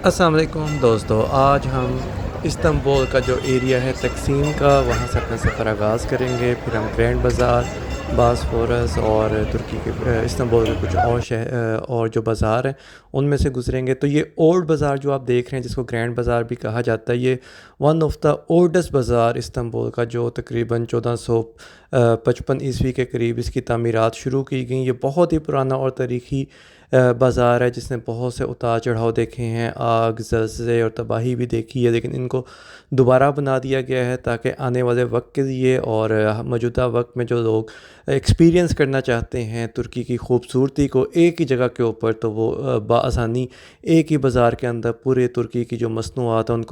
السلام علیکم دوستو، آج ہم استنبول کا جو ایریا ہے تقسیم کا، وہاں سے اپنا سفر آغاز کریں گے۔ پھر ہم گرینڈ بازار، باسفورس اور ترکی کے استنبول کے کچھ اور اور جو بازار ہیں ان میں سے گزریں گے۔ تو یہ اولڈ بازار جو آپ دیکھ رہے ہیں، جس کو گرینڈ بازار بھی کہا جاتا ہے، یہ ون آف دا اولڈسٹ بازار استنبول کا، جو تقریباً 1455 کے قریب اس کی تعمیرات شروع کی گئیں۔ یہ بہت ہی پرانا اور تاریخی بازار ہے، جس نے بہت سے اتار چڑھاؤ دیکھے ہیں، آگ، زلزلے اور تباہی بھی دیکھی ہے، لیکن ان کو دوبارہ بنا دیا گیا ہے تاکہ آنے والے وقت کے لیے اور موجودہ وقت میں جو لوگ ایکسپیرینس کرنا چاہتے ہیں ترکی کی خوبصورتی کو ایک ہی جگہ کے اوپر، تو وہ بآسانی ایک ہی بازار کے اندر پورے ترکی کی جو مصنوعات ہیں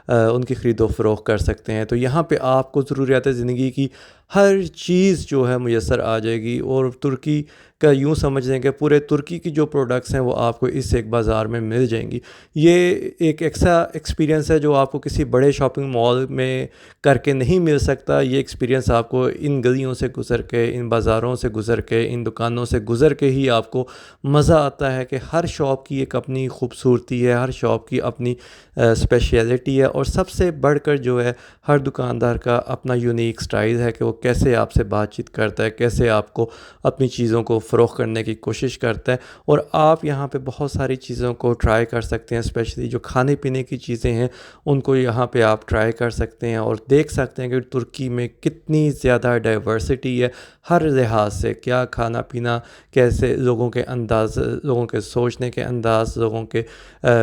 ان کی خرید و فروخت کر سکتے ہیں۔ تو یہاں پہ آپ کو ضروریات زندگی کی ہر چیز جو ہے میسر آ جائے گی، اور ترکی کا یوں سمجھ لیں کہ پورے ترکی کی جو پروڈکٹس ہیں وہ آپ کو اس ایک بازار میں مل جائیں گی۔ یہ ایک ایسا ایکسپیرینس ہے جو آپ کو کسی بڑے شاپنگ مال میں کر کے نہیں مل سکتا۔ یہ ایکسپیرینس آپ کو ان گلیوں سے گزر کے، ان بازاروں سے گزر کے، ان دکانوں سے گزر کے ہی آپ کو مزہ آتا ہے کہ ہر شاپ کی ایک اپنی خوبصورتی ہے، ہر شاپ کی اپنی اسپیشیلٹی ہے، اور سب سے بڑھ کر جو ہے ہر دکاندار کا اپنا یونیک سٹائل ہے کہ وہ کیسے آپ سے بات چیت کرتا ہے، کیسے آپ کو اپنی چیزوں کو فروخت کرنے کی کوشش کرتا ہے۔ اور آپ یہاں پہ بہت ساری چیزوں کو ٹرائی کر سکتے ہیں، اسپیشلی جو کھانے پینے کی چیزیں ہیں ان کو یہاں پہ آپ ٹرائی کر سکتے ہیں، اور دیکھ سکتے ہیں کہ ترکی میں کتنی زیادہ ڈائیورسٹی ہے ہر لحاظ سے۔ کیا کھانا پینا، کیسے لوگوں کے انداز، لوگوں کے سوچنے کے انداز، لوگوں کے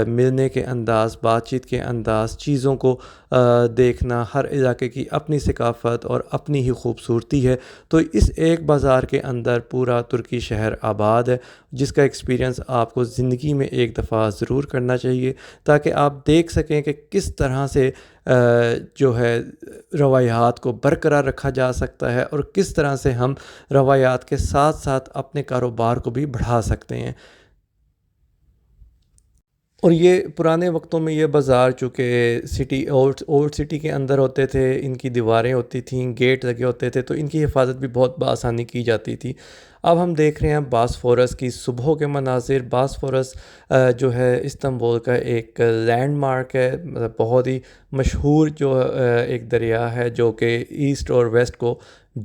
ملنے کے انداز، بات چیت کے انداز، چیزوں کو دیکھنا، ہر علاقے کی اپنی ثقافت اور اپنی ہی خوبصورتی ہے۔ تو اس ایک بازار کے اندر پورا ترکی شہر آباد ہے، جس کا ایکسپیرینس آپ کو زندگی میں ایک دفعہ ضرور کرنا چاہیے، تاکہ آپ دیکھ سکیں کہ کس طرح سے جو ہے روایات کو برقرار رکھا جا سکتا ہے، اور کس طرح سے ہم روایات کے ساتھ ساتھ اپنے کاروبار کو بھی بڑھا سکتے ہیں۔ اور یہ پرانے وقتوں میں یہ بازار چونکہ اولڈ سٹی کے اندر ہوتے تھے، ان کی دیواریں ہوتی تھیں، گیٹ لگے ہوتے تھے، تو ان کی حفاظت بھی بہت بآسانی کی جاتی تھی۔ اب ہم دیکھ رہے ہیں باسفورس کی صبح کے مناظر۔ باسفورس جو ہے استنبول کا ایک لینڈ مارک ہے، مطلب بہت ہی مشہور جو ایک دریا ہے جو کہ ایسٹ اور ویسٹ کو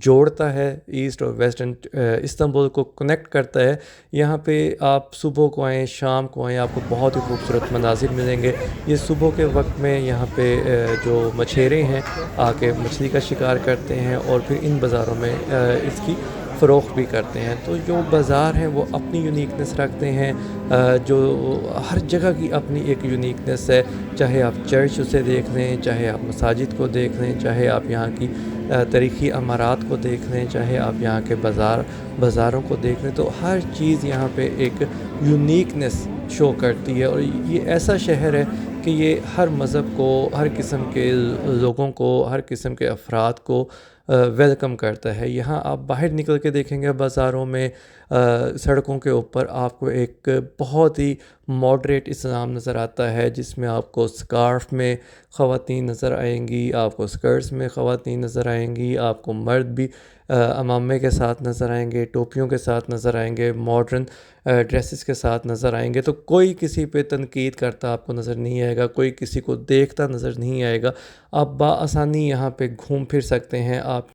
جوڑتا ہے، ایسٹ اور ویسٹرن استنبول کو کنیکٹ کرتا ہے۔ یہاں پہ آپ صبح کو آئیں، شام کو آئیں، آپ کو بہت ہی خوبصورت مناظر ملیں گے۔ یہ صبح کے وقت میں یہاں پہ جو مچھیرے ہیں آ کے مچھلی کا شکار کرتے ہیں، اور پھر ان بازاروں میں اس کی فروخت بھی کرتے ہیں۔ تو جو بازار ہیں وہ اپنی یونیکنیس رکھتے ہیں، جو ہر جگہ کی اپنی ایک یونیکنیس ہے۔ چاہے آپ چرچ اسے دیکھ لیں، چاہے آپ مساجد کو دیکھ لیں، چاہے آپ یہاں کی تاریخی عمارات کو دیکھ لیں، چاہے آپ یہاں کے بازاروں کو دیکھ لیں، تو ہر چیز یہاں پہ ایک یونیکنیس شو کرتی ہے۔ اور یہ ایسا شہر ہے کہ یہ ہر مذہب کو، ہر قسم کے لوگوں کو، ہر قسم کے افراد کو ویلکم کرتا ہے۔ یہاں آپ باہر نکل کے دیکھیں گے بازاروں میں، سڑکوں کے اوپر آپ کو ایک بہت ہی ماڈریٹ اسلام نظر آتا ہے، جس میں آپ کو سکارف میں خواتین نظر آئیں گی، آپ کو سکرٹس میں خواتین نظر آئیں گی، آپ کو مرد بھی عمامے کے ساتھ نظر آئیں گے، ٹوپیوں کے ساتھ نظر آئیں گے، ماڈرن ڈریسز کے ساتھ نظر آئیں گے۔ تو کوئی کسی پہ تنقید کرتا آپ کو نظر نہیں آئے گا، کوئی کسی کو دیکھتا نظر نہیں آئے گا۔ آپ بآسانی یہاں پہ گھوم پھر سکتے ہیں، آپ